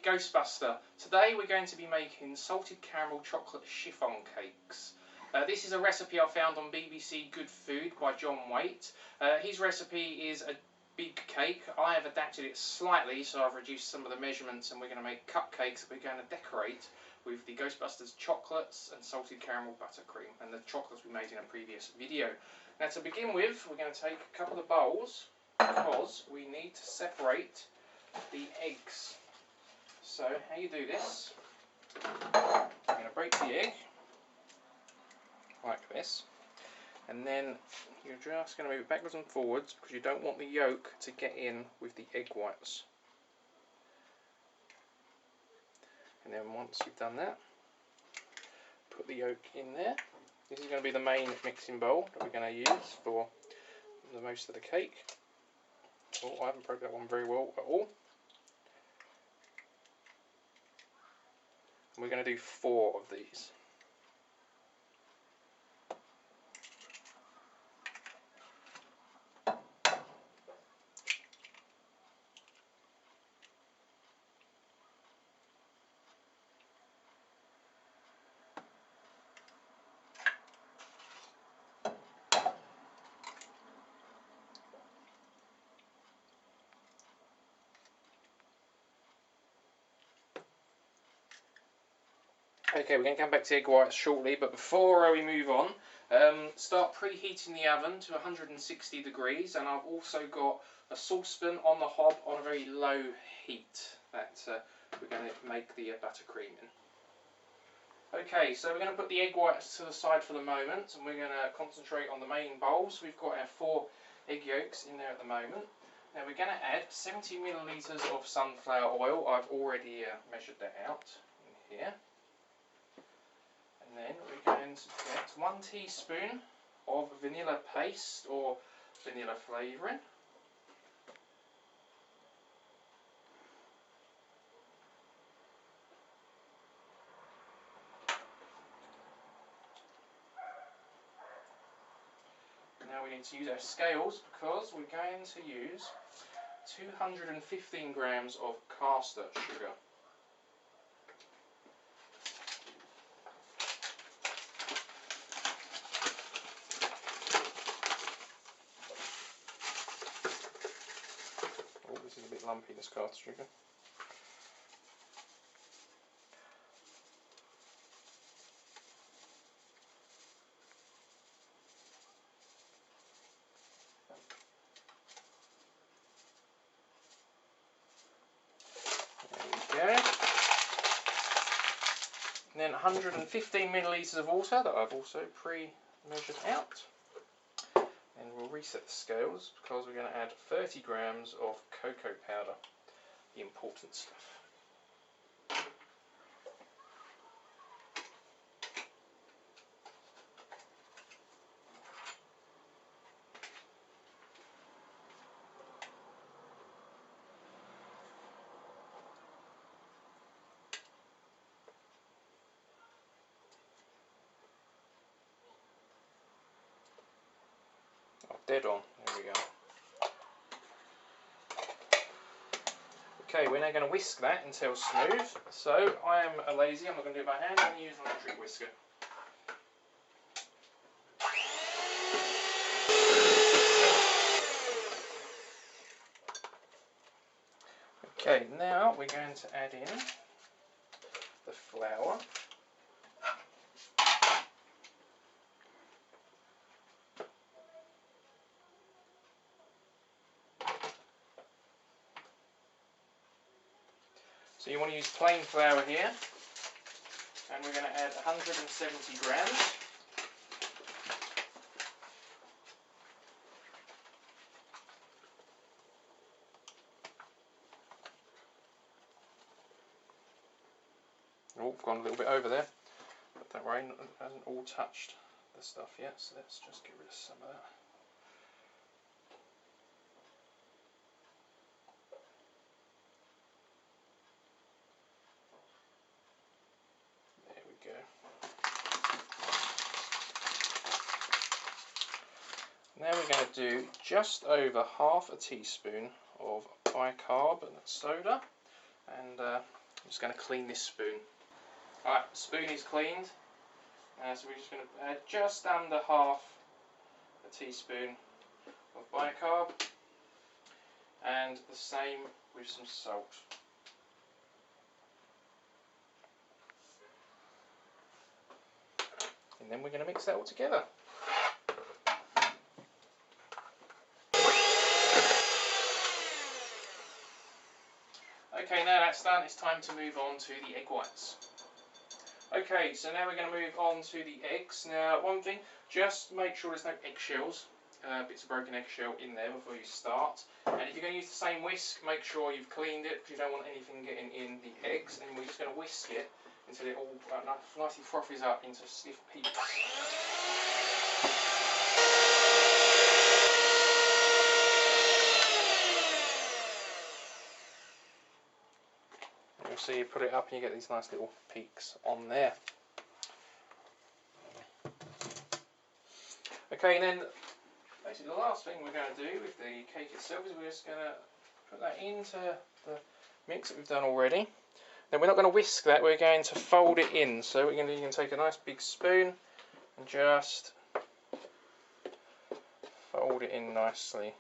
Ghostbuster. Today we're going to be making salted caramel chocolate chiffon cakes. This is a recipe I found on BBC Good Food by John Waite. His recipe is a big cake. I have adapted it slightly, so I've reduced some of the measurements, and we're going to make cupcakes that we're going to decorate with the Ghostbusters chocolates and salted caramel buttercream, and the chocolates we made in a previous video. Now to begin with, we're going to take a couple of bowls because we need to separate the eggs. So how you do this, I'm going to break the egg like this, and then you're just going to move it backwards and forwards because you don't want the yolk to get in with the egg whites. And then once you've done that, put the yolk in there. This is going to be the main mixing bowl that we're going to use for the most of the cake. Oh, I haven't broke that one very well at all. We're going to do 4 of these. Okay, we're going to come back to egg whites shortly, but before we move on, start preheating the oven to 160 degrees, and I've also got a saucepan on the hob on a very low heat that we're going to make the buttercream in. Okay, so we're going to put the egg whites to the side for the moment, and we're going to concentrate on the main bowls. We've got our 4 egg yolks in there at the moment. Now we're going to add 70 millilitres of sunflower oil. I've already measured that out in here. And then we're going to get 1 teaspoon of vanilla paste or vanilla flavouring. Now we need to use our scales because we're going to use 215 grams of caster sugar. Oh, this is a bit lumpy, this caster sugar. And then 115 millilitres of water that I've also pre-measured out. And we'll reset the scales because we're going to add 30 grams of cocoa powder, the important stuff. Dead on, there we go. Okay, we're now going to whisk that until smooth. So I am a lazy, I'm not going to do it by hand, I'm going to use an electric whisker. Okay, now we're going to add in the flour. So you want to use plain flour here, and we're going to add 170 grams. Oh, gone a little bit over there, but don't worry, it hasn't all touched the stuff yet, so let's just get rid of some of that. Now we're going to do just over half a teaspoon of bicarb soda, and I'm just going to clean this spoon. Alright, the spoon is cleaned. So we're just going to add just under half a teaspoon of bicarb, and the same with some salt. And then we're going to mix that all together. Okay, now that's done, it's time to move on to the egg whites. Okay, so now we're going to move on to the eggs. Now, one thing, just make sure there's no eggshells, bits of broken eggshell in there before you start. And if you're going to use the same whisk, make sure you've cleaned it, because you don't want anything getting in the eggs. And we're just going to whisk it until it all nicely frothies up into stiff peaks. You'll see you put it up and you get these nice little peaks on there. Okay, and then basically the last thing we're going to do with the cake itself is we're just going to put that into the mix that we've done already. Then we're not going to whisk that, we're going to fold it in. So you can take a nice big spoon and just fold it in nicely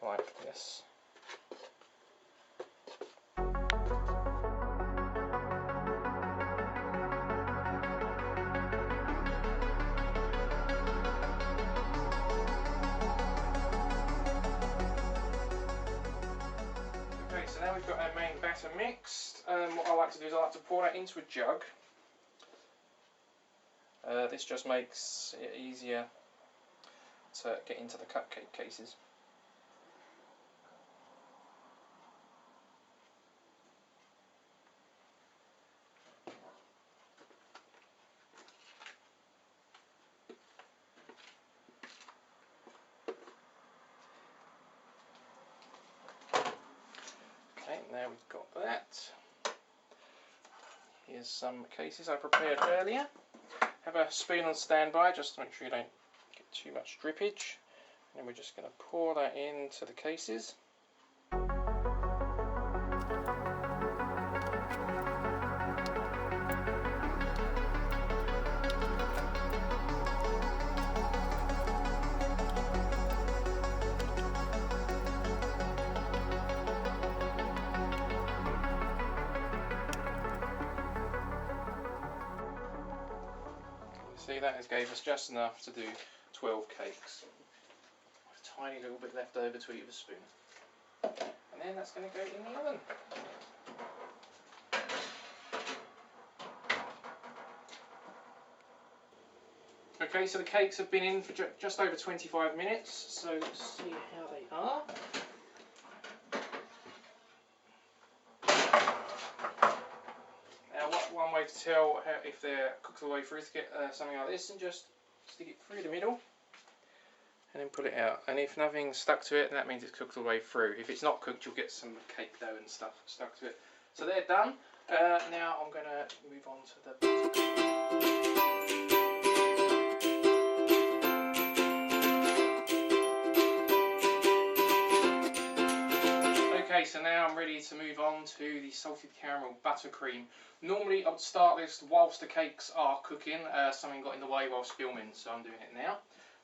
like this. So now we've got our main batter mixed. What I like to do is I like to pour that into a jug. This just makes it easier to get into the cupcake cases. Okay, now we've got that. Here's some cases I prepared earlier. Have a spoon on standby just to make sure you don't get too much drippage. And we're just going to pour that into the cases. See, that has gave us just enough to do 12 cakes. With a tiny little bit left over to eat with a spoon. And then that's going to go in the oven. Okay, so the cakes have been in for just over 25 minutes, so let's see how they are. One way to tell if they're cooked all the way through is to get something like this and just stick it through the middle and then pull it out. And if nothing's stuck to it, then that means it's cooked all the way through. If it's not cooked, you'll get some cake dough and stuff stuck to it. So they're done. Now I'm going to move on to the buttercream. Okay, so now I'm ready to move on to the salted caramel buttercream. Normally I would start this whilst the cakes are cooking, something got in the way whilst filming, so I'm doing it now.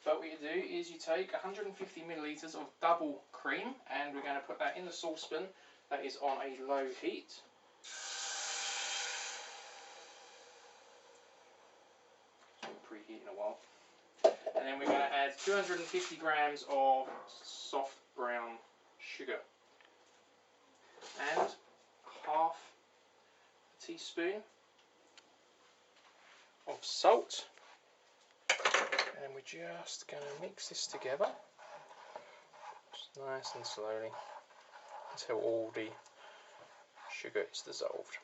But what you do is you take 150 millilitres of double cream and we're going to put that in the saucepan that is on a low heat. So we'll preheat in a while. And then we're going to add 250 grams of soft brown sugar. And half a teaspoon of salt, and we're just going to mix this together just nice and slowly until all the sugar is dissolved.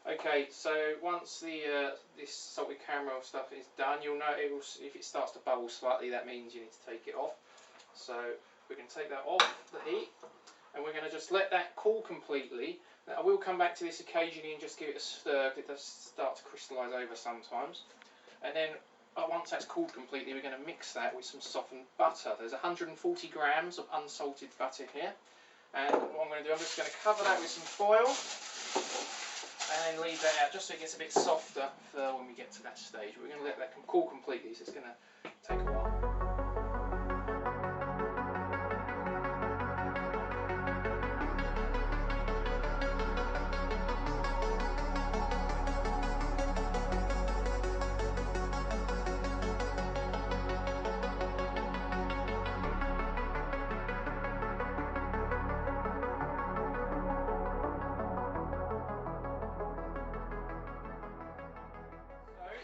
Okay, so once the this salted caramel stuff is done, you'll know if it starts to bubble slightly, that means you need to take it off. So we can take that off the heat and we're going to just let that cool completely. Now, I will come back to this occasionally and just give it a stir, it does start to crystallise over sometimes. And then once that's cooled completely, we're going to mix that with some softened butter. There's 140 grams of unsalted butter here. And what I'm going to do, I'm just going to cover that with some foil and then leave that out just so it gets a bit softer for when we get to that stage. We're going to let that cool completely, so it's going to take a while.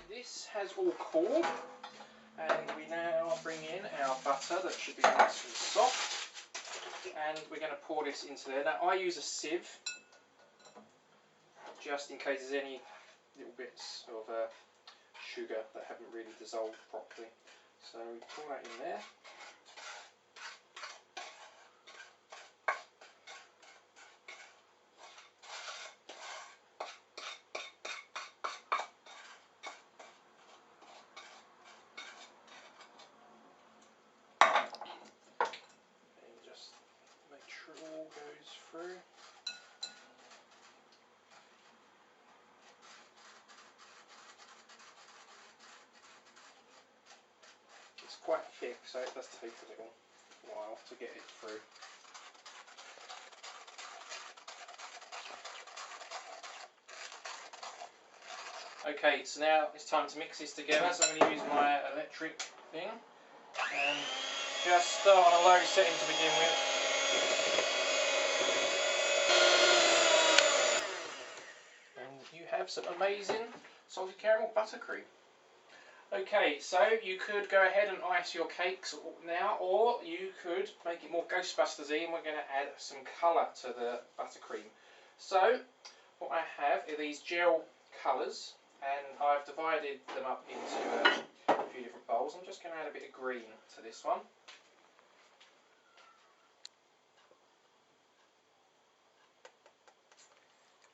This has all cooled, and we now bring in our butter that should be nice and soft, and we're going to pour this into there. Now I use a sieve just in case there's any little bits of sugar that haven't really dissolved properly. So we pour that in there. All goes through. It's quite thick, so it does take a little while to get it through. Okay, so now it's time to mix this together, so I'm going to use my electric thing and just start on a low setting to begin with. You have some amazing salted caramel buttercream. Okay, so you could go ahead and ice your cakes now, or you could make it more Ghostbusters-y, and we're going to add some colour to the buttercream. So, what I have are these gel colours, and I've divided them up into a few different bowls. I'm just going to add a bit of green to this one.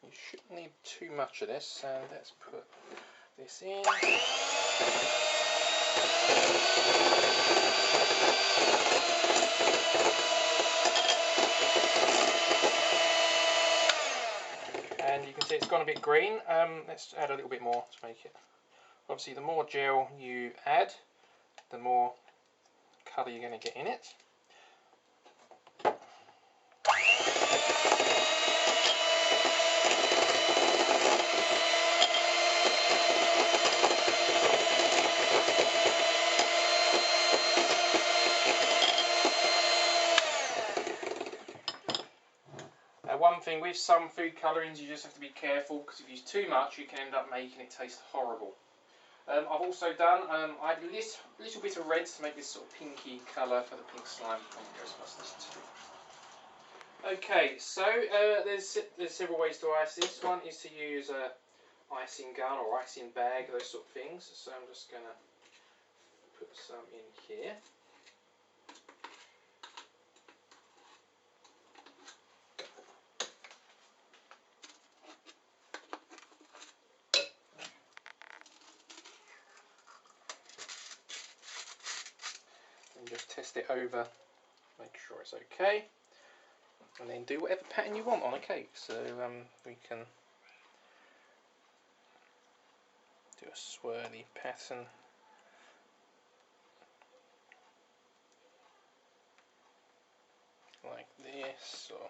You shouldn't need too much of this, so let's put this in. And you can see it's gone a bit green. Let's add a little bit more to make it. Obviously, the more gel you add, the more colour you're going to get in it. One thing with some food colourings, you just have to be careful, because if you use too much you can end up making it taste horrible. I've also done, I added a little bit of red to make this sort of pinky colour for the pink slime from Ghostbusters 2. Okay, so there's several ways to ice this. One is to use a icing gun or icing bag, those sort of things. So I'm just going to put some in here. And just test it over, make sure it's okay, and then do whatever pattern you want on a cake. So we can do a swirly pattern. Like this, or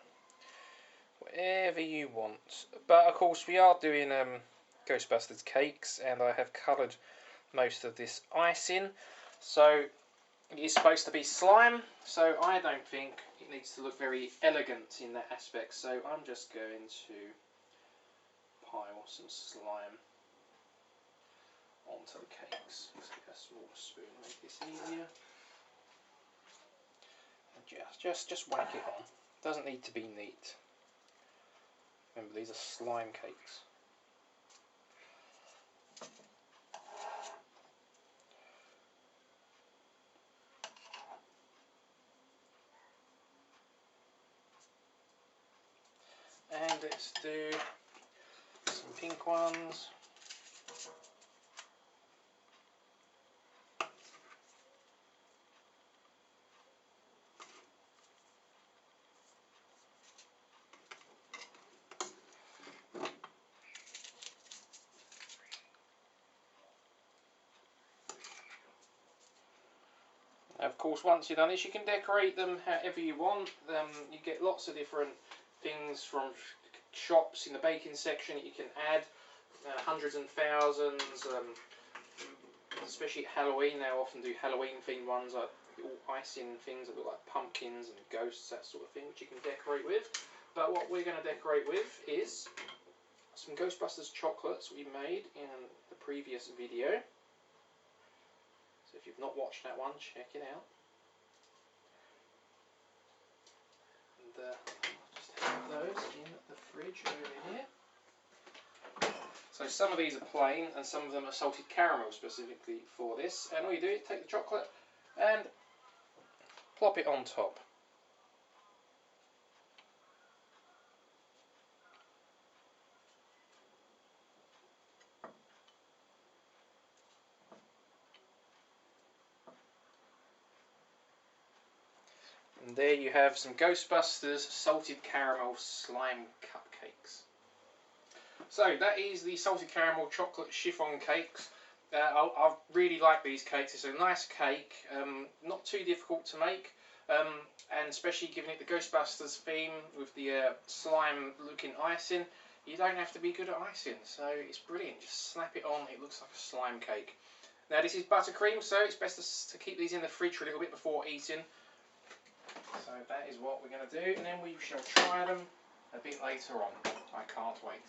whatever you want. But of course we are doing Ghostbusters cakes, and I have coloured most of this icing, so it is supposed to be slime, so I don't think it needs to look very elegant in that aspect, so I'm just going to pile some slime onto the cakes. Let's get a small spoon to make this easier. And just whack it on. Doesn't need to be neat. Remember, these are slime cakes. And let's do some pink ones. Of course, once you've done this, you can decorate them however you want. You get lots of different things from shops in the baking section that you can add. Hundreds and thousands, especially at Halloween. They often do Halloween themed ones, like little icing things that look like pumpkins and ghosts, that sort of thing, which you can decorate with. But what we're going to decorate with is some Ghostbusters chocolates we made in the previous video. So if you've not watched that one, check it out. And just have those in the fridge over here. So some of these are plain and some of them are salted caramel specifically for this. And all you do is take the chocolate and plop it on top. And there you have some Ghostbusters salted caramel slime cupcakes. So that is the salted caramel chocolate chiffon cakes. I really like these cakes. It's a nice cake, not too difficult to make, and especially giving it the Ghostbusters theme with the slime looking icing. You don't have to be good at icing, so it's brilliant. Just snap it on, it looks like a slime cake. Now this is buttercream, so it's best to keep these in the fridge for a little bit before eating. So that is what we're going to do, and then we shall try them a bit later on. I can't wait.